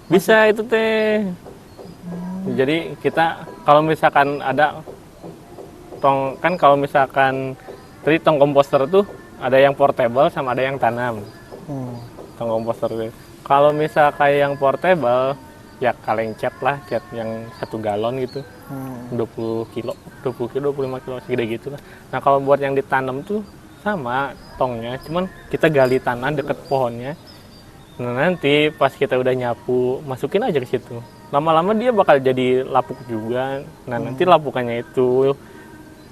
Bisa itu teh. Jadi kita kalau misalkan ada tong, kan kalau misalkan tadi tong komposter tuh ada yang portable sama ada yang tanam. Tong komposter tuh. Kalau misalkan yang portable ya kaleng cat lah, cat yang 1 galon gitu. 20 kilo, 25 kilo segede gitu lah. Nah, kalau buat yang ditanam tuh sama tongnya, cuman kita gali tanah deket pohonnya. Nah, nanti pas kita udah nyapu, masukin aja ke situ. Lama-lama dia bakal jadi lapuk juga. Nah, nanti lapukannya itu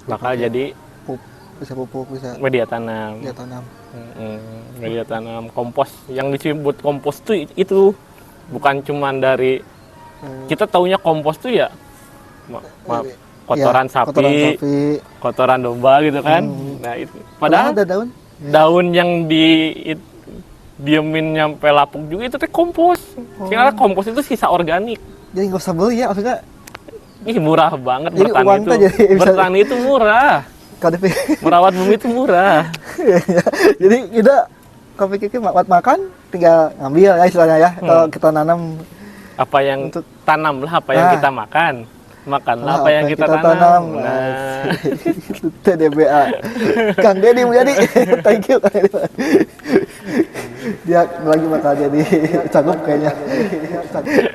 bakal jadi bisa pupuk, bisa media tanam. dia tanam. Media tanam, kompos. Yang disebut kompos tuh itu bukan cuman dari kita taunya kompos tuh ya kotoran Ya, sapi, kotoran domba gitu kan. Nah, itu padahal ada daun. daun yang diemin nyampe lapuk juga itu teh kompos. Karena kompos itu sisa organik. Jadi nggak usah beli ya, maksudnya Ih, murah banget. Jadi uang tuh jadi bisa- bertani itu murah. kalau dipikir. Merawat bumi itu murah. Jadi kita kalau pikir buat makan tinggal ngambil ya istilahnya ya. Kalau kita nanam Apa yang Untuk- tanamlah apa yang Nah. kita makan. Makanlah apa yang kita tanam. Nah, Itu TDBA. Kang Deddy Mulyadi. Thank you Kang Deddy. Dia lagi bakal jadi cagup kayaknya.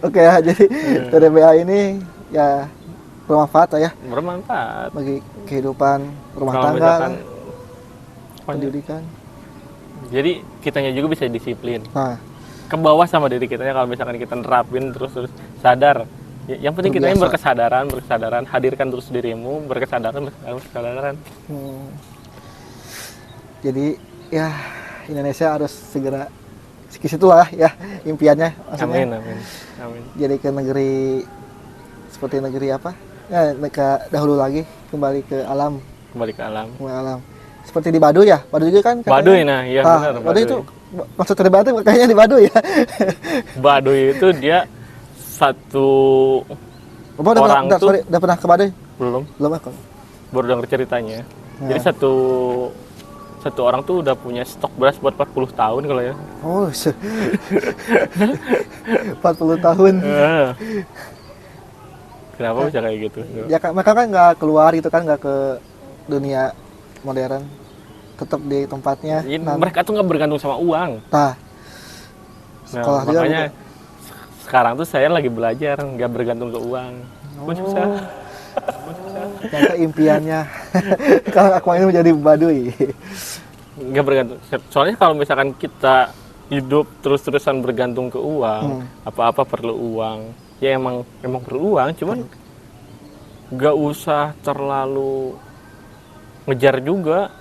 Oke ya, jadi TDBA ini ya bermanfaat lah ya bermanfaat. bagi kehidupan rumah Kalau tangga, misalkan pendidikan. jadi kitanya juga bisa disiplin. Nah, Ke bawah sama diri kitanya kalau misalkan kita nerapin terus sadar. Yang penting kita Terbiasa. berkesadaran, hadirkan terus dirimu, berkesadaran. Jadi ya Indonesia harus segera ke situ lah ya impiannya maksudnya. Amin. Jadi ke negeri seperti negeri apa? Ya, dahulu lagi kembali ke alam, Kembali ke alam. kembali ke alam. seperti di Baduy ya? Baduy juga kan? katanya. Baduy, nah iya benar. Baduy itu maksud terlibatnya kayaknya di Baduy ya. Baduy itu dia satu Bapak orang tuh udah pernah ke Baduy? belum Belum. baru dengar ceritanya. Ya. Jadi satu orang tuh udah punya stok beras buat 40 tahun kalau ya. Oh, 40 tahun. Kenapa bisa kayak gitu? Ya kan mereka kan nggak keluar gitu kan, nggak ke dunia modern, tetap di tempatnya. Ya, mereka tuh nggak bergantung sama uang. Nah, sekolah juga makanya gitu. sekarang tuh saya lagi belajar nggak bergantung ke uang. Pun susah. Ternyata impiannya kalau aku ini menjadi Baduy. Nggak bergantung. Soalnya kalau misalkan kita hidup terus-terusan bergantung ke uang, apa-apa perlu uang. Ya emang perlu uang, cuman nggak usah terlalu ngejar juga.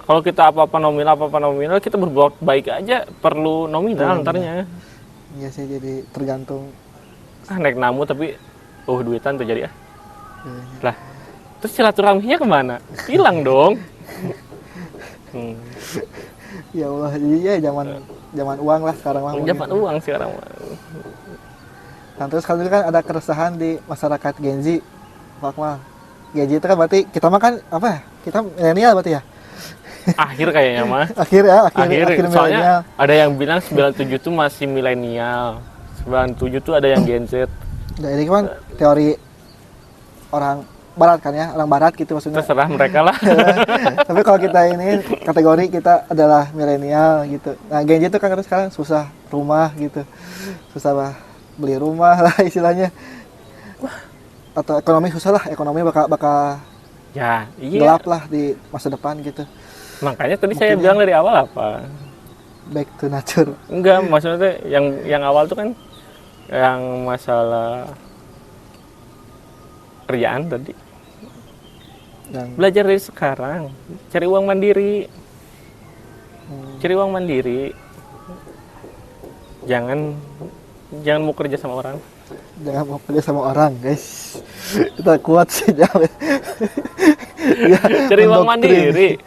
Kalau kita apa-apa nominal, kita berbuat baik aja perlu nominal ntarnya. Iya sih, jadi tergantung. Naik namu tapi duitan tuh jadi lah. Terus silaturahminya kemana? Hilang dong. Ya Allah, jadi ya zaman uang lah sekarang mah. Zaman uang sekarang. Nah, terus kalau kan ada keresahan di masyarakat Gen Z, Pak Mal. Gen Z itu kan berarti kita mah kan apa ya? Kita milenial berarti ya? Akhir kayaknya mah. Akhir Soalnya milenial. ada yang bilang 97 tuh masih milenial. 97 tuh ada yang Gen Z. Nah, ini kan teori orang barat kan ya, orang barat gitu maksudnya. Terserah mereka lah. Tapi kalau kita ini kategori kita adalah milenial gitu. Nah, Gen Z itu kan sekarang susah rumah gitu. Susah lah beli rumah lah istilahnya. Atau ekonomi susah lah, ekonomi bakal Ya, iya. gelap lah di masa depan gitu. Makanya tadi saya bilang dari awal apa? Back to nature. Enggak, maksudnya yang awal tuh kan yang masalah kerjaan tadi. Belajar dari sekarang, cari uang mandiri. Cari uang mandiri. Jangan mau kerja sama orang. Jangan mau kerja sama orang, guys. Kita kuat sih, jangan. Ya, Cari uang mandiri.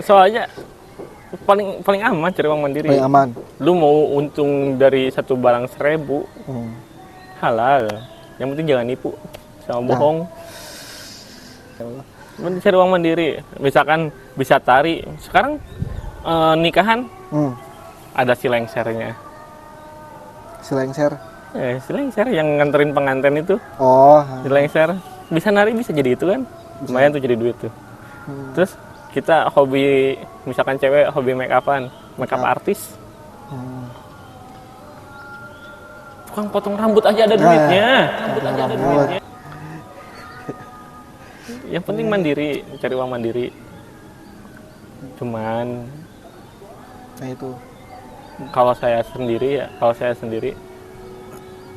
Soalnya paling aman cari uang mandiri. paling aman. Lu mau untung dari satu barang 1.000, halal. Yang penting jangan nipu sama bohong. Mending cari uang mandiri. Misalkan bisa tari. Sekarang nikahan ada si lengsernya. Selengser. Si lengser yang nganterin pengantin itu. Oh, Si lengser. Bisa nari, bisa jadi itu kan. Lumayan tuh jadi duit tuh. Terus kita hobi, misalkan cewek hobi make upan, make up artis. Tukang potong rambut aja ada duitnya. Yang penting mandiri, cari uang mandiri. Cuman nah itu. kalau saya sendiri,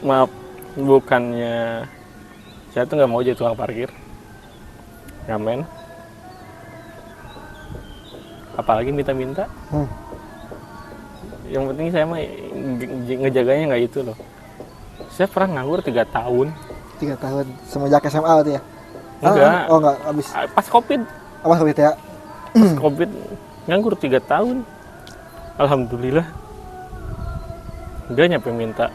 maaf, bukannya saya tuh nggak mau jadi tukang parkir, ngamen, apalagi minta-minta. Yang penting saya mah ngejaganya nggak itu loh. Saya pernah nganggur 3 tahun. 3 tahun semenjak SMA berarti ya? Enggak. Oh enggak, habis Pas COVID. apa COVID ya? Pas COVID nganggur 3 tahun. Alhamdulillah. Nggak nyampe minta.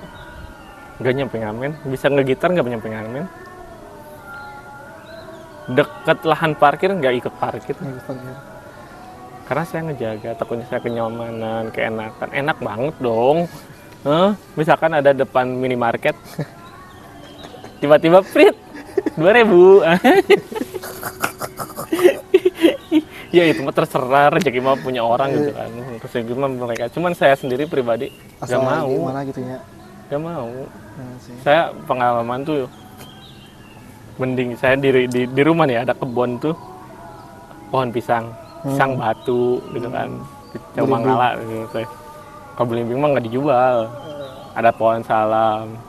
Nggak nyampe ngamen. Bisa ngegitar nggak nyampe ngamen. Deket lahan parkir nggak ikut parkir. Karena saya ngejaga, takutnya saya kenyamanan, keenakan. Enak banget dong. Misalkan ada depan minimarket. Tiba-tiba prit 2.000. Ya itu mah terserah, rezeki mah punya orang gitu kan. Rezeki mah mereka. Cuman saya sendiri pribadi Asal gak mau. gimana gitu ya? Gak mau. Sih. Saya pengalaman tuh mending saya di rumah nih ada kebun tuh pohon pisang, pisang batu gitu kan. Jauh Manggala gitu. Kalau belimbing mah nggak dijual. Ada pohon salam,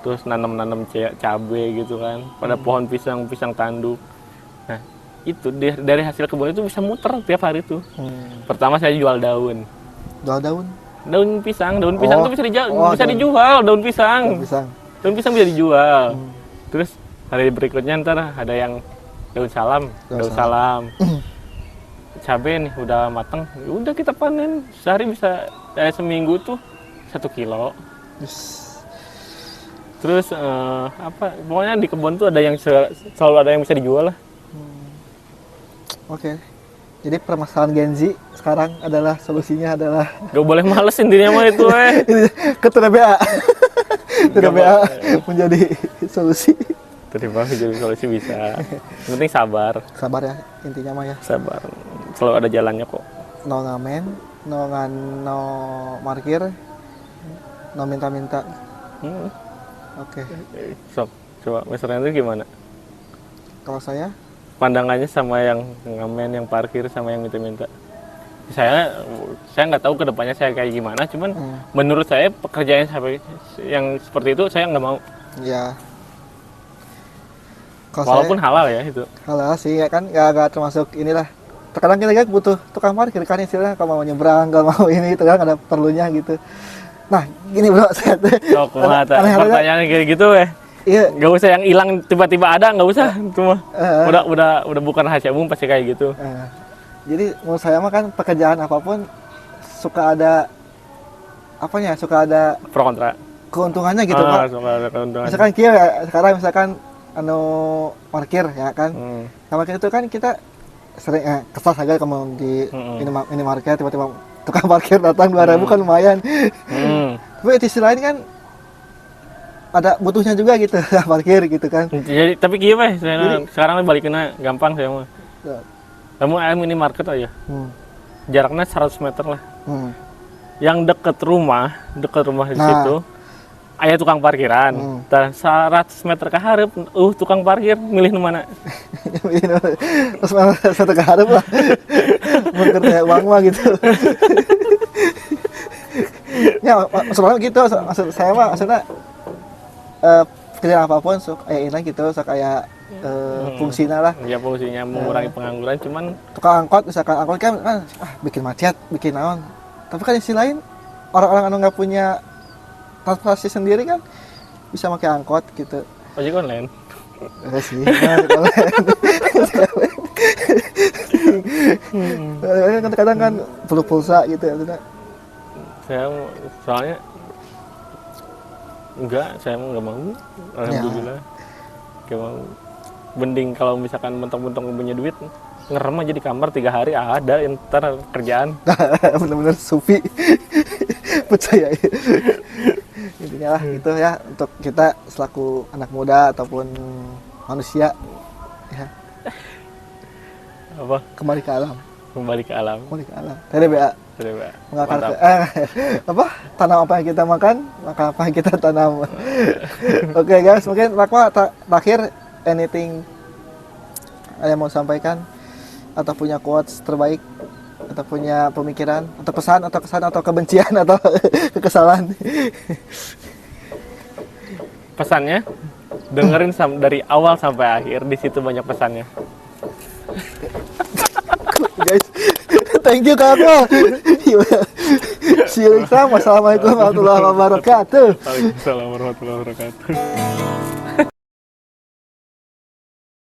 terus nanam cabai gitu kan. Pada pohon pisang tanduk. Nah, itu dari hasil kebun itu bisa muter tiap hari tuh. Pertama saya jual daun. Jual daun? Daun pisang tuh bisa dijual, daun pisang. Daun pisang bisa dijual. Terus hari berikutnya ntar ada yang daun salam. cabai nih udah mateng, udah kita panen sehari bisa seminggu tuh 1 kilo. Terus pokoknya di kebun tuh ada yang selalu ada yang bisa dijual lah. Oke. Jadi permasalahan Gen Z sekarang adalah solusinya adalah Gak boleh males intinya mah itu ketua BA. Ketua BA menjadi solusi. Terima jadi solusi bisa. Yang penting sabar. Sabar ya intinya mah ya. Sabar. Selalu ada jalannya kok. No ngamen, no parkir, no minta-minta. Oke. Sok, coba Mas Randy gimana? Kalau saya Pandangannya sama yang ngamen, yang parkir, sama yang minta-minta. Saya nggak tahu kedepannya saya kayak gimana, cuman menurut saya pekerjaan yang seperti itu saya nggak mau. ya. Kalau Walaupun saya, halal ya itu. halal sih ya kan nggak termasuk inilah. Terkadang kita kan butuh tukang parkir kan istilahnya kalau mau nyebrang, kalau mau ini itu kan ada perlunya gitu. Nah gini bro, saya tuh Pertanyaan kayak gitu iya. Nggak usah yang hilang tiba-tiba ada, nggak usah itu mah. Udah bukan rahasia umum pasti kayak gitu. Jadi menurut saya mah kan pekerjaan apapun suka ada apanya, suka ada Pro kontra. keuntungannya gitu Pak. Suka ada keuntungan. Misalkan kia ya, sekarang misalkan parkir ya kan. Sama kita itu kan kita sering kesal saja kamu di minimarket tiba-tiba tukang parkir datang 2.000 kan lumayan. Tapi di sisi lain kan ada butuhnya juga gitu parkir gitu kan. Jadi tapi gimana sekarang balikin gampang saya mah. Kamu minimarket aja. Jaraknya 100 meter lah. Yang deket rumah di situ aya tukang parkiran. Dan 100 meter ke hareup tukang parkir milih nu mana? Terus satu ke hareup lah. Mungkin kayak uang mah gitu. Ya, maksudnya gitu, maksud saya mah maksudnya pekerjaan apapun ini gitu, kayak fungsinya lah. Ya fungsinya mengurangi pengangguran, cuman tukang angkot misalkan angkot kan bikin macet, bikin naon. Tapi kan di sisi lain orang-orang anu nggak punya transportasi sendiri kan bisa pakai angkot gitu. ojek online. Enggak sih, kadang-kadang kan perlu pulsa gitu ya. Saya soalnya saya nggak mau. Alhamdulillah. Nggak mau. Mending kalau misalkan mentong-mentong punya duit, ngerem aja di kamar 3 hari ada ntar kerjaan. Bener-bener sufi. Percaya. Intinya lah gitu ya untuk kita selaku anak muda ataupun manusia ya. Apa? Kembali ke alam. TDBA. Mengakar apa? Tanam apa yang kita makan, maka apa yang kita tanam. Oke guys, mungkin Rakma terakhir anything yang mau sampaikan atau punya quotes terbaik atau punya pemikiran atau pesan atau kesan atau kebencian atau kekesalan. Pesannya dengerin dari awal sampai akhir, di situ banyak pesannya. Guys, thank you kakak. See you next time. Wassalamualaikum warahmatullahi wabarakatuh. Waalaikumsalam warahmatullahi wabarakatuh.